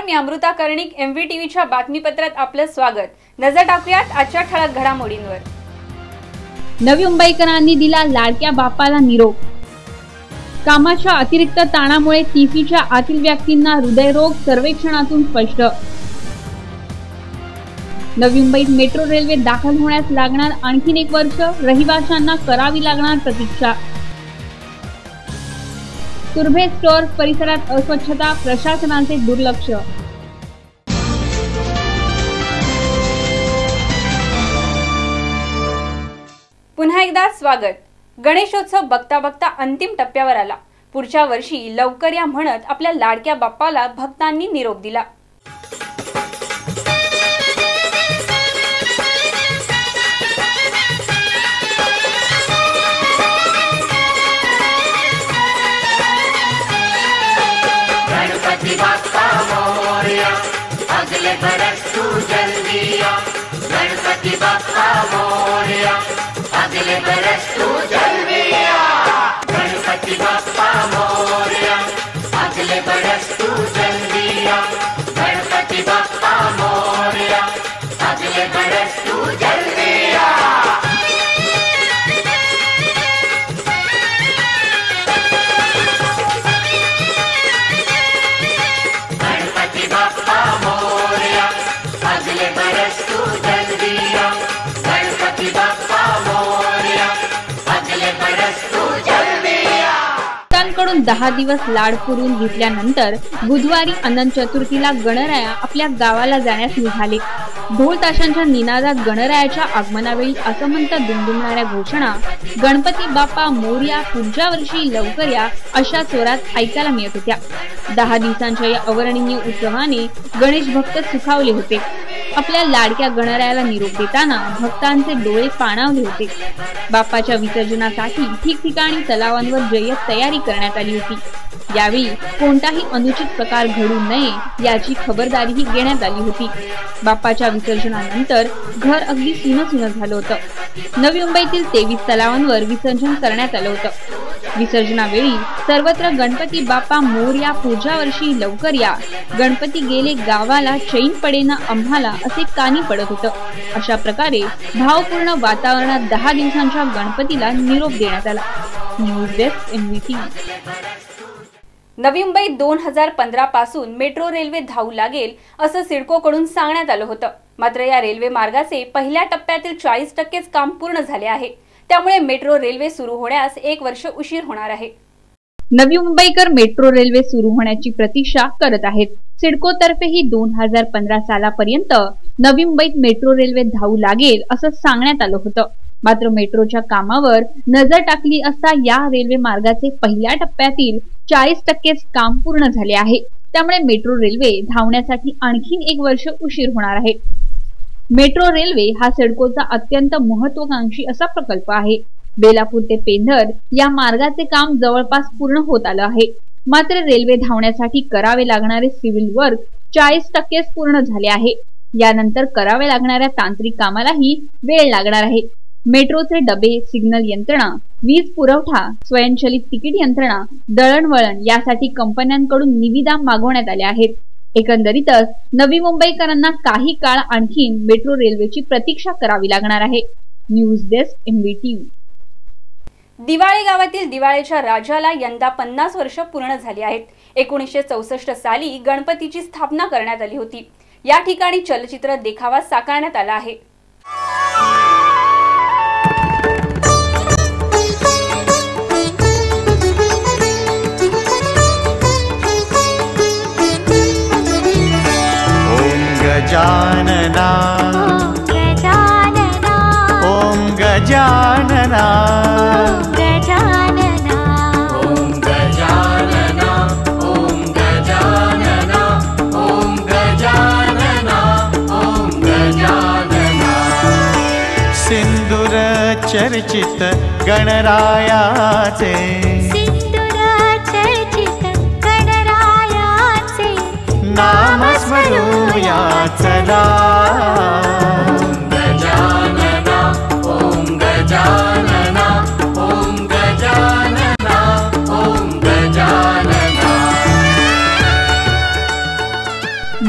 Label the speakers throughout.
Speaker 1: मी अमृता कर्णिक, MVTVच्या बातमीपत्रात आपलं स्वागत। नजर टाकूयात आजच्या ठळक घडामोडींवर।
Speaker 2: नवी मुंबईकरांनी दिला लाडक्या बाप्पाला निरोप। कामाच्या अतिरिक्त ताणामुळे 30च्या आतील व्यक्तींना हृदयरोग सर्वेक्षणातून स्पष्ट। नवी मुंबईत मेट्रो रेल्वे दाखल होण्यास लागणार आणखी 1 वर्ष, रहिवाशांना करावी लागणार प्रतीक्षा। तुर्भे स्टोअर्स परिसरात अस्वच्छता, प्रशासनाचे दुर्लक्ष।
Speaker 1: पुन्हा एकदा स्वागत। गणेशोत्सव बघता बघता अंतिम टप्प्यावर आला। पुढच्या वर्षी लवकर या म्हणत आपल्या लाडक्या बाप्पाला भक्तांनी निरोप दिला।
Speaker 3: गणपति बाप्पा मोरया, अगले बरस तू जल्दी आ। गणपति बाप्पा मोरया, अगले बरस तू जल्दी आ। गणपति बाप्पा मोरया, अगले बरस तू जल्दी आ। गणपति बाप्पा मोरया, अगले बरस तू जल्दी आ। गणपति बाप्पा मोरया, अगले बरस तू जल्दी आ। गणपति बाप्पा मोरया, अगले बरस तू जल्दी आ।
Speaker 2: भक्तांकडून 10 दिवस लाड पुरवून घेतल्यानंतर बुधवारी अनंत चतुर्थीला गणराया आपल्या गावाला जाण्यास निघाले। ढोल ताशांच्या निनादात गणरायाच्या आगमनावेळी असमंत दुमदुमणाऱ्या घोषणा गणपती बाप्पा मोरया, पुढच्या वर्षी लवकर या अशा स्वरात ऐकायला मिळत होत्या। 10 दिवसांच्या या अवर्णनीय उत्सवाने गणेश भक्त सुखावले होते। आपल्या लाडक्या गणरायाला निरोप देताना भक्तांचे डोळे पाणावले होते। बाप्पाच्या विसर्जनासाठी ठिकठिकाणी तलावांवर जय्यत तयारी करण्यात आली होती। यावेळी कोणताही अनुचित प्रकार घडू नये याची खबरदारीही घेण्यात आली होती। बाप्पाच्या विसर्जनानंतर घर अगदी सुनं झालं होतं। नवी मुंबईतील 23 तलावांवर विसर्जन करण्यात आलं होतं। विसर्जनावेळी सर्वत्र गणपती बाप्पा मोरया, पुढच्या वर्षी लवकर या, गणपती गेले गावाला, चैन पडेना आम्हाला असे कानी पडत होतं। अशा प्रकारे भावपूर्ण वातावरणात 10 दिवसांच्या गणपतीला निरोप देण्यात आला। News desk, MVTV।
Speaker 1: नवी मुंबईत 2015 पासून मेट्रो रेल्वे धावू लागेल असं सिडकोकडून सांगण्यात आलं होतं। मात्र या रेल्वे मार्गाचे पहिल्या टप्प्यातील 40%च काम पूर्ण झाले आहे। त्यामुळे मेट्रो रेल्वे सुरू होण्यास 1 वर्ष उशीर होणार आहे।
Speaker 2: नवी मुंबईकर मेट्रो रेल्वे सुरू होण्याची प्रतीक्षा करत आहेत। सिडको तर्फेही 2015 सालापर्यंत नवी मुंबईत मेट्रो रेल्वे धावू लागेल असं सांगण्यात आलं होतं। मात्र मेट्रोच्या कामावर नजर टाकली असता या रेल्वे मार्गाचे पहिल्या टप्प्यातील 40%च काम पूर्ण झाले आहे। त्यामुळे मेट्रो रेल्वे धावण्यासाठी आणखी 1 वर्ष उशीर होणार आहे। मेट्रो रेल्वे हा सिडकोचा अत्यंत महत्त्वाकांक्षी असा प्रकल्प आहे। बेलापूर ते पेंधर या मार्गाचे काम जवळपास पूर्ण होत आलं आहे। मात्र रेल्वे धावण्यासाठी करावे लागणारे सिव्हिल वर्क 40%च पूर्ण झाले आहे। यानंतर करावे लागणाऱ्या तांत्रिक कामालाही वेळ लागणार आहे। मेट्रोचे डबे, सिग्नल यंत्रणा, वीज पुरवठा, स्वयंचलित तिकीट यंत्रणा, दळणवळण यासाठी कंपन्यांकडून निविदा मागवण्यात आल्या आहेत। एकंदरीतच नवी मुंबईकरांना काही काळ आणखी मेट्रो रेल्वेची प्रतीक्षा करावी लागणार आहे। News desk, MVTV।
Speaker 1: दिवाळे गावातील दिवाळीच्या राजाला यंदा 50 वर्ष पूर्ण झाली आहेत। 1964 साली गणपतीची स्थापना करण्यात आली होती। या ठिकाणी चलचित्र देखावा साकारण्यात आला आहे।
Speaker 3: गजानना
Speaker 4: गजानना
Speaker 3: ओम गजानना
Speaker 4: गजानना
Speaker 3: ओम गजानना ओम गजानना ओम गजानना ओम गजानना। सिंदूर चर्चित गणरायाचे,
Speaker 4: सिंदूर चर्चित गणरायाचे
Speaker 3: नाम स्मरूया चला। ओम गजानना ओम गजानना ओम गजानना ओम गजानना।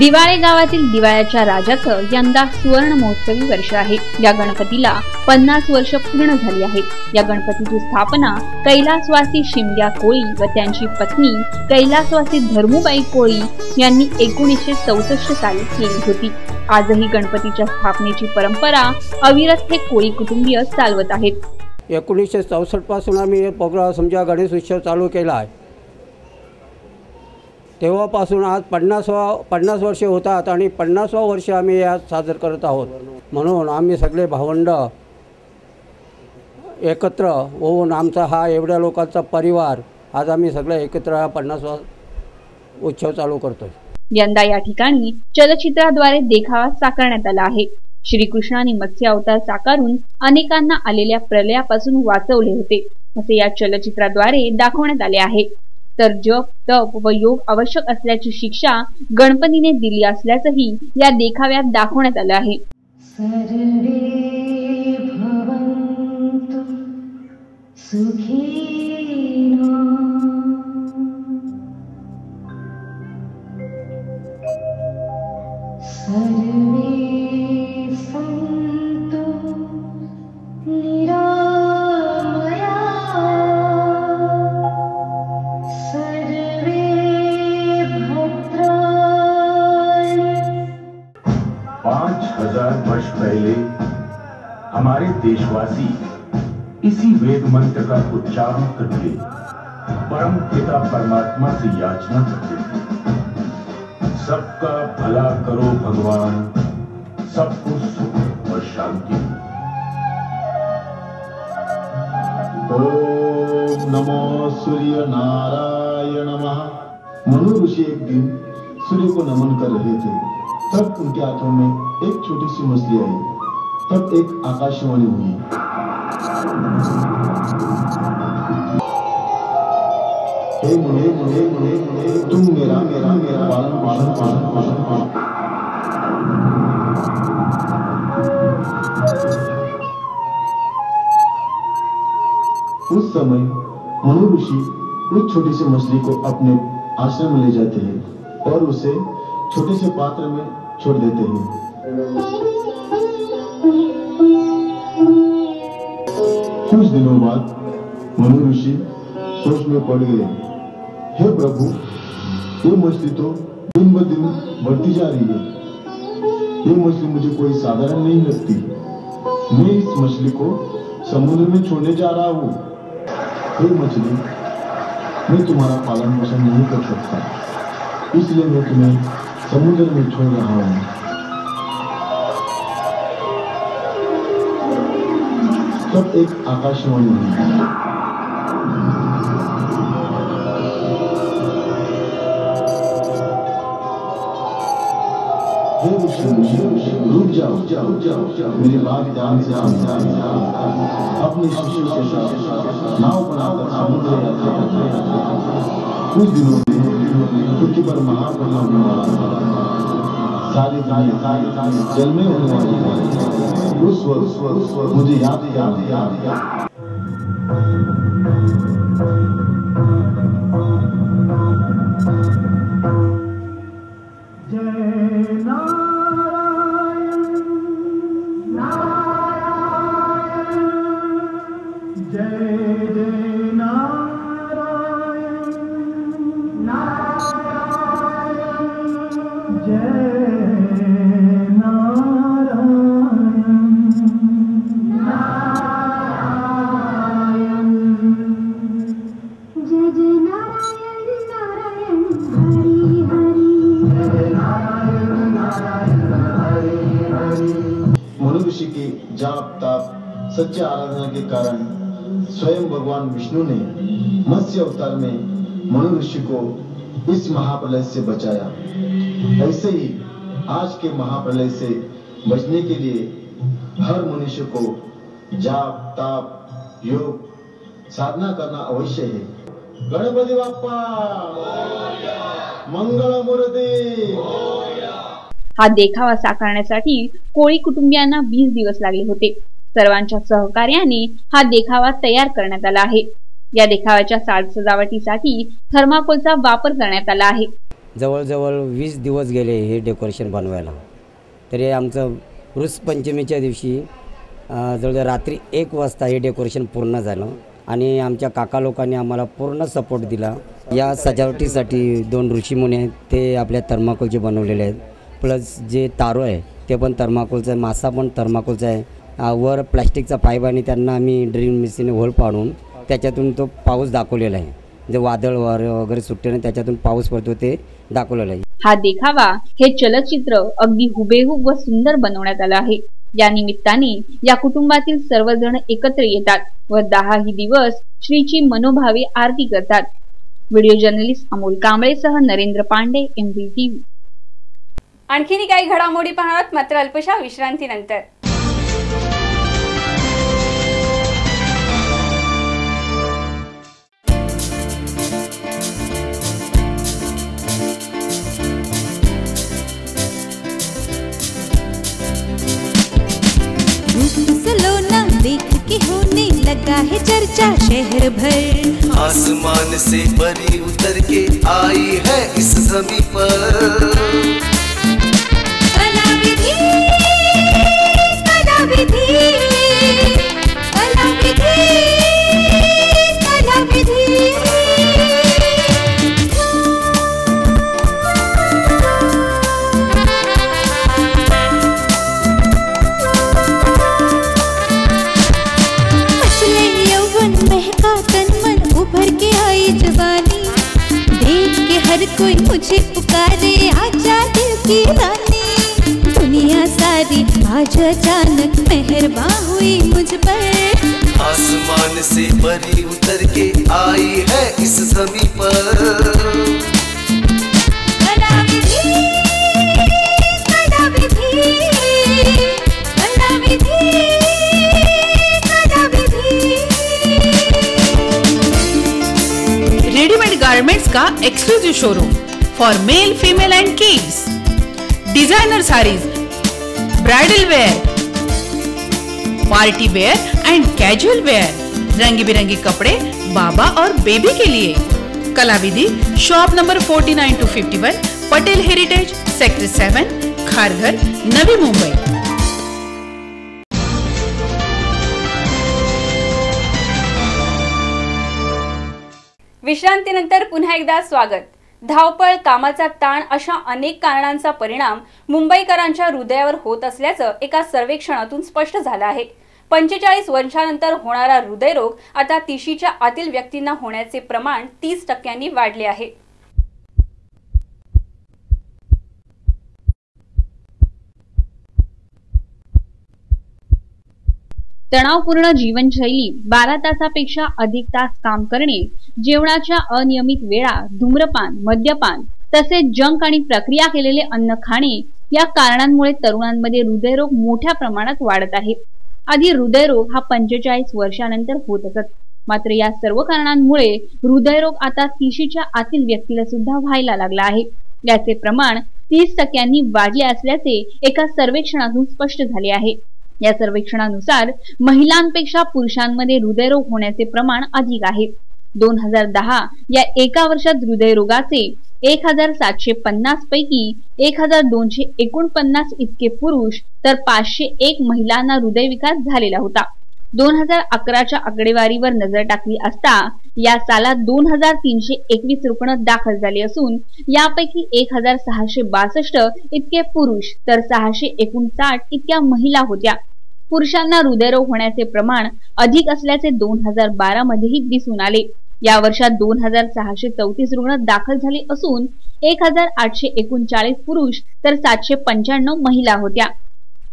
Speaker 2: दिवाळे गावातील दिवाळ्याच्या राजाचं यंदा सुवर्ण महोत्सवी वर्ष आहे। या गणपतीला 50 वर्ष पूर्ण झाली आहेत। या गणपतीची स्थापना कैलासवासी शिमग्या कोळी व त्यांची पत्नी कैलासवासी धर्मुबाई कोळी यांनी 1964 साली केली होती। आजही गणपतीच्या स्थापनेची परंपरा अविरत हे कोळी कुटुंबीय चालवत आहेत।
Speaker 5: 1964 पासून आम्ही प्रोग्राम समजा गणेश उत्सव चालू केला आहे। तेव्हापासून आज 50 वर्षे होतात आणि 50वा वर्ष आम्ही यात साजर करत आहोत। म्हणून आम्ही सगळे भावंड एकत्र होऊन आमचा हा एवढ्या लोकांचा परिवार आज आम्ही सगळे एकत्र 50वा उत्सव चालू करतोय।
Speaker 2: यंदा या ठिकाणी चलचित्राद्वारे देखावा साकारण्यात आला आहे। श्रीकृष्णाने मत्स्य अवतार साकारून अनेकांना आलेल्या प्रलयापासून वाचवले होते असे या चलचित्राद्वारे दाखवण्यात आले आहे। तर जप तप व योग आवश्यक असल्याची शिक्षा गणपतीने दिली असल्याचंही या देखाव्यात दाखवण्यात आलं आहे।
Speaker 4: सर्वे भवन्तु सुखिनो सर्वे सन्तु निरामया सर्वे भद्राणि।
Speaker 6: 5000 वर्ष पहले हमारे देशवासी इसी वेद मंत्र का उच्चारण करके परम पिता परमात्मा से याचना करते थे, सबका भला करो भगवान, सबको सुख और शांति।
Speaker 7: ओम नमो सूर्य नारायण नमः। मनु ऋषि एक दिन सूर्य को नमन कर रहे थे, तब उनके हाथों में एक छोटी सी मछली आई। तब एक आकाशवाणी हुई, हे मुने मुने मुने मुने, तुम मेरा मेरा मेरा पालन पालन पालन पालन पालन। उस समय मनु ऋषि उस छोटी सी मछली को अपने आश्रम में ले जाते हैं और उसे छोटे से पात्र में छोड़ देते हैं। कुछ दिनों बाद मनु ऋषि सोच में पड़ गए, हे प्रभु, ये मछली तो दिन ब दिन बढ़ती जा रही है। ये मछली मुझे कोई साधारण नहीं लगती। मैं इस मछली को समुद्र में छोड़ने जा रहा हूँ। हे मछली, मैं तुम्हारा पालन पोषण नहीं कर सकता, इसलिए मैं तुम्हें समुद्र में छोड़ रहा हूँ। तब एक आकाशवाणी हुई, रुक जाओ जाओ जाओ जाओ, मेरी बात ध्यान से अपने शिष्यों के साथ नाव बनाकर समुद्र यात्रा करते। कुछ दिनों में पृथ्वी पर महाप्रलय होने वाला था। सारी जल में होने वाली उस वक्त मुझे याद मनुष्य की जाप ताप सच्चे आराधना के कारण स्वयं भगवान विष्णु ने मत्स्य अवतार में मनुष्य को इस महाप्रलय से बचाया। ऐसे ही आज के महाप्रलय से बचने के लिए हर मनुष्य को जाप ताप योग साधना करना अवश्य है। गणपति बाप्पा मंगल मूर्ती।
Speaker 2: हा देखावा साकारण्यासाठी कोळी कुटुंबियांना 20 दिवस लागले होते। सर्वांच्या सहकार्याने हा देखावा तयार करण्यात आला आहे। या देखाव्याच्या साज सजावटीसाठी थर्माकोलचा वापर करण्यात आला आहे।
Speaker 5: जवळजवळ 20 दिवस गेले हे डेकोरेशन बनवायला. तरी आमचं वृष पंचमीच्या दिवशी जवळजवळ रात्री 1 वाजता हे डेकोरेशन पूर्ण झालं आणि आमच्या काका लोकांनी आम्हाला पूर्ण सपोर्ट दिला. या सजावटीसाठी 2 ऋषीमुनी आहेत, ते आपल्या थर्माकोलचे बनवलेले आहेत. प्लस जे तारो आहे ते पण थर्माकोलचं आहे, मासा पण थर्माकोलचा आहे. वर प्लॅस्टिकचा पाईप आणि त्यांना आम्ही ड्रिल मशीन होल पाडून त्याच्यातून तो पाऊस दाखवलेला आहे. जे वादळ वगैरे सुटते ना त्याच्यातून पाऊस पडतो ते दाखवलेलं आहे.
Speaker 2: हा देखावा हे चलचित्र अगदी हुबेहूब व सुंदर बनवण्यात आलं आहे. या निमित्ताने या कुटुंबातील सर्वजण एकत्र येतात व 10 दिवस श्रीची मनोभावे आरती करतात. व्हिडिओ जर्नलिस्ट अमोल कांबळेसह नरेंद्र पांडे, MVTV.
Speaker 1: आणखीन काही घडामोडी पाहणार मात्र अल्पशा विश्रांतीनंतर.
Speaker 8: सलोना देख के होने लगा है चर्चा शहर भर.
Speaker 9: आसमान से परी उतर के आई है इस ज़मीं पर.
Speaker 8: कलाविधि, कलाविधि, कलाविधि, कलाविधि. हर कोई मुझे पुकारे आजा दिल की रानी. दुनिया सारी आज अचानक मेहरबान हुई मुझ पर.
Speaker 9: आसमान से परी उतर के आई है इस ज़मीं पर.
Speaker 8: कलाविधि, कलाविधि, कलाविधि, कलाविधि.
Speaker 10: रेडीमेड गारमेंट्स का exclusive showroom for male, female and kids. Designer saris, bridal wear, party wear and casual wear. रंग बिरंगे कपड़े बाबा और बेबी के लिए. Kalavidhi shop number 49 to 51, Patel heritage, sector 7, Kharghar, Navi Mumbai.
Speaker 1: विश्रांतीनंतर पुन्हा एकदा स्वागत. धावपळ, कामाचा ताण अशा अनेक कारणांचा परिणाम मुंबईकरांच्या हृदयावर होत असल्याचं एका सर्वेक्षणातून स्पष्ट झालं आहे. 45 वर्षानंतर होणारा हृदयरोग आता 30च्या आतील व्यक्तींना होण्याचे प्रमाण 30% वाढले आहे.
Speaker 2: तणावपूर्ण जीवनशैली, 12 तासापेक्षा अधिक तास काम करणे, जेवणाच्या अनियमित वेळा, धूम्रपान, मद्यपान तसेच जंक आणि प्रक्रिया केलेले अन्न खाणे या कारणांमुळे तरुणांमध्ये हृदयरोग मोठ्या प्रमाणात वाढत आहे. आधी हृदयरोग हा 45 वर्षानंतर होत असत, मात्र या सर्व कारणांमुळे हृदयरोग आता 30च्या आतील व्यक्तीला सुद्धा व्हायला लागला आहे. याचे प्रमाण 30% वाढले असल्याचे एका सर्वेक्षणातून स्पष्ट झाले आहे. या सर्वेक्षणानुसार महिलांपेक्षा पुरुषांमध्ये हृदयरोग होण्याचे प्रमाण अधिक आहे. 2010 या एका वर्षात हृदयरोगाचे 1750 पैकी 1249 इतके पुरुष तर 501 महिलांना हृदयविकार झालेला होता. 2011च्या आकडेवारीवर नजर टाकली असता या सालात 2321 रुग्ण दाखल झाले असून यापैकी 1662 इतके पुरुष तर 659 इतक्या महिला होत्या. पुरुषांना हृदयरोग होण्याचे प्रमाण अधिक असल्याचे 2012 मध्येही दिसून आले. या वर्षात 2634 रुग्ण दाखल झाले असून 1839 पुरुष तर 795 महिला होत्या.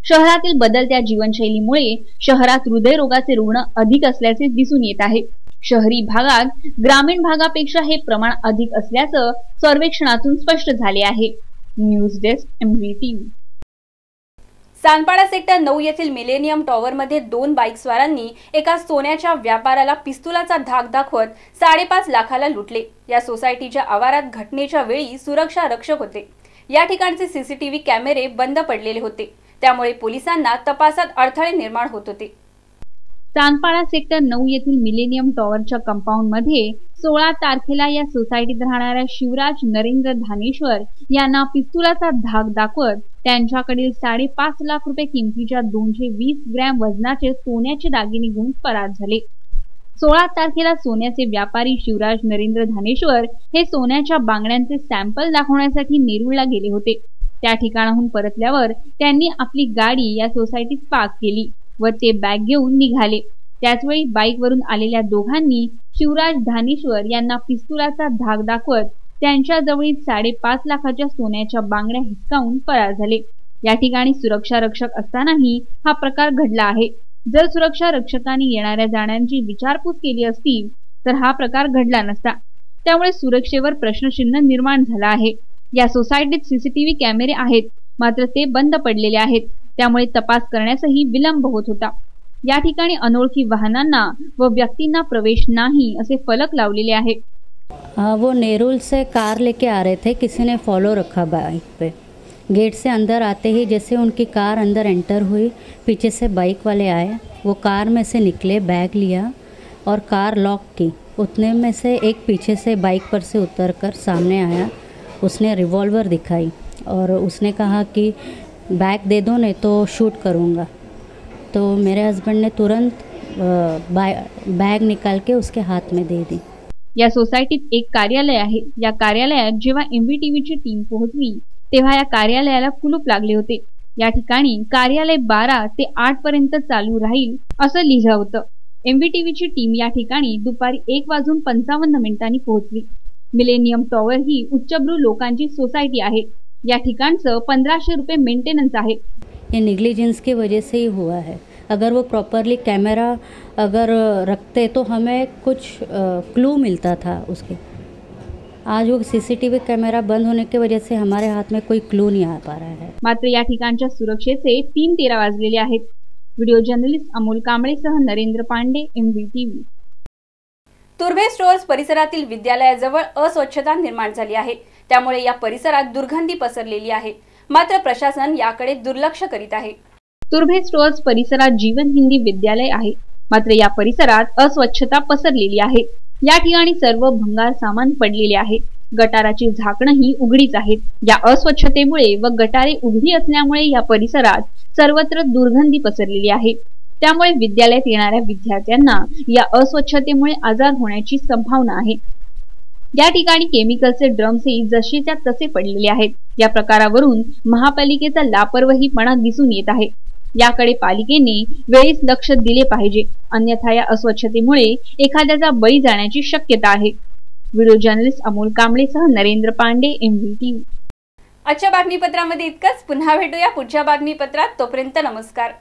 Speaker 2: शहरातील बदलत्या जीवनशैलीमुळे शहरात हृदयरोगाचे रुग्ण अधिक असल्याचे दिसून येत आहे. शहरी भागात ग्रामीण भागापेक्षा हे प्रमाण अधिक असल्याचं सर्वेक्षणातून स्पष्ट झाले आहे. News desk, MVTV.
Speaker 1: Sanpada sector 9 येथील मिलेनियम टॉवरमध्ये 2 बाईकस्वारांनी एका सोन्याच्या व्यापाऱ्याला पिस्तुलाचा धाक दाखवत 5.5 लाखाला लुटले. या सोसायटीच्या आवारात घटनेच्या वेळी सुरक्षा रक्षक होते. या ठिकाणचे CCTV कॅमेरे बंद पडलेले होते, त्यामुळे पोलिसांना तपासात अडथळे निर्माण होत होते.
Speaker 2: चांदपाडा सेक्टर 9 येथील मिलेनियम टॉवरच्या कंपाऊंड मध्ये 16 तारखेला या सोसायटीत राहणाऱ्या शिवराज नरेंद्र धानेश्वर यांना पिस्तुलाचा धाक दाखवत त्यांच्याकडील 5.5 लाख रुपये किमतीच्या 220 ग्रॅम वजनाचे सोन्याचे दागिने घेऊन फरार झाले। 16 तारखेला सोन्याचे व्यापारी शिवराज नरेंद्र धानेश्वर हे सोन्याच्या बांगड्यांचे सॅम्पल दाखवण्यासाठी नेरूळला गेले होते। त्या ठिकाणाहून परतल्यावर त्यांनी आपली गाडी या सोसायटीत पार्क केली व ते बॅग घेऊन निघाले। त्याचवेळी बाईकवरून आलेल्या दोघांनी शिवराज धानेश्वर यांना पिस्तुलाचा धाक दाखवत त्यांच्या जवळील 5.5 लाखाच्या सोन्याच्या बांगड्या हिसकावून फरार झाले। या ठिकाणी सुरक्षा रक्षक असतानाही हा प्रकार घडला आहे। जर सुरक्षा रक्षकांनी येणाऱ्या जाणाऱ्यांची विचारपूस केली असती तर हा प्रकार घडला नसता। त्यामुळे सुरक्षेवर प्रश्नचिन्ह निर्माण झाला आहे। या सोसायटीत सीसीटीव्ही कॅमेरे आहेत, मात्र ते बंद पडलेले आहेत, त्यामुळे तपास करण्यासही विलंब होत होता। या ठिकाणी अनोळखी वाहनांना व व्यक्तींना प्रवेश नाही असे फलक लावलेले आहे।
Speaker 11: वो नेरुल से कार लेके आ रहे थे, किसी ने फॉलो रखा बाइक पे। गेट से अंदर आते ही जैसे उनकी कार अंदर एंटर हुई, पीछे से बाइक वाले आए, वो कार में से निकले, बैग लिया और कार लॉक की। उतने में से एक पीछे से बाइक पर से उतरकर सामने आया, उसने रिवॉल्वर दिखाई और उसने कहा कि बैग दे दो नहीं तो शूट करूँगा। तो मेरे हस्बैंड ने तुरंत बैग निकाल के उसके हाथ में दे दी।
Speaker 2: या सोसायटीत एक कार्यालय आहे। या कार्यालयात जेव्हा MVTVची टीम पोहोचली तेव्हा या कार्यालयाला कुलूप लागले होते। या ठिकाणी कार्यालय 12 ते 8 पर्यंत चालू राहील असं लिहिलं होतं। MVTVची टीम या ठिकाणी दुपारी 1:55 पोहोचली। मिलेनियम टॉवर ही उच्चभ्रू लोकांची सोसायटी आहे। या ठिकाणचं 1500 रुपये मेंटेनन्स आहे।
Speaker 11: ये नेग्लिजेंस की वजह से ही हुआ है। अगर वो प्रॉपरली कैमरा अगर रखते तो हमें कुछ क्लू मिलता था उसके। आज वो सीसीटीवी कैमरा बंद होने की वजह से हमारे हाथ में कोई क्लू नहीं आ पा रहा है।
Speaker 2: मात्र या ठिकाणच्या सुरक्षेचे 3:13 वाजलेले आहेत। व्हिडिओ जर्नलिस्ट अमोल कांबळेसह नरेंद्र पांडे, MVTV।
Speaker 1: तुर्भे स्टोअर्स परिसरातील विद्यालयाजवळ अस्वच्छता निर्माण झाली आहे, त्यामुळे या परिसरात दुर्गंधी पसरलेली आहे। मात्र प्रशासन याकडे दुर्लक्ष करीत आहे।
Speaker 2: तुर्भे स्टोअर्स परिसरात जीवन हिंदी विद्यालय आहे, मात्र या परिसरात अस्वच्छता पसरलेली आहे। या ठिकाणी सर्व भंगार सामान पडलेले आहे। गटाराची झाकणंही उघडीच आहेत। या अस्वच्छतेमुळे व गटारे उघडी असल्यामुळे या परिसरात सर्वत्र दुर्गंधी पसरलेली आहे। त्यामुळे विद्यालयात येणाऱ्या विद्यार्थ्यांना या अस्वच्छतेमुळे आजार होण्याची संभावना आहे। या ठिकाणी केमिकलचे ड्रम्सही जसेच्या तसे पडलेले आहेत। या प्रकारावरून महापालिकेचा लापरवाहीपणा दिसून येत आहे। याकडे पालिकेने वेळीच लक्ष दिले पाहिजे, अन्यथा या अस्वच्छतेमुळे एखाद्याचा बळी जाण्याची शक्यता आहे। व्हिडिओ जर्नलिस्ट अमोल कांबळेसह नरेंद्र पांडे, MVTV।
Speaker 1: आजच्या बातमीपत्रामध्ये इतकंच। पुन्हा भेटूया पुढच्या बातमीपत्रात। तोपर्यंत नमस्कार।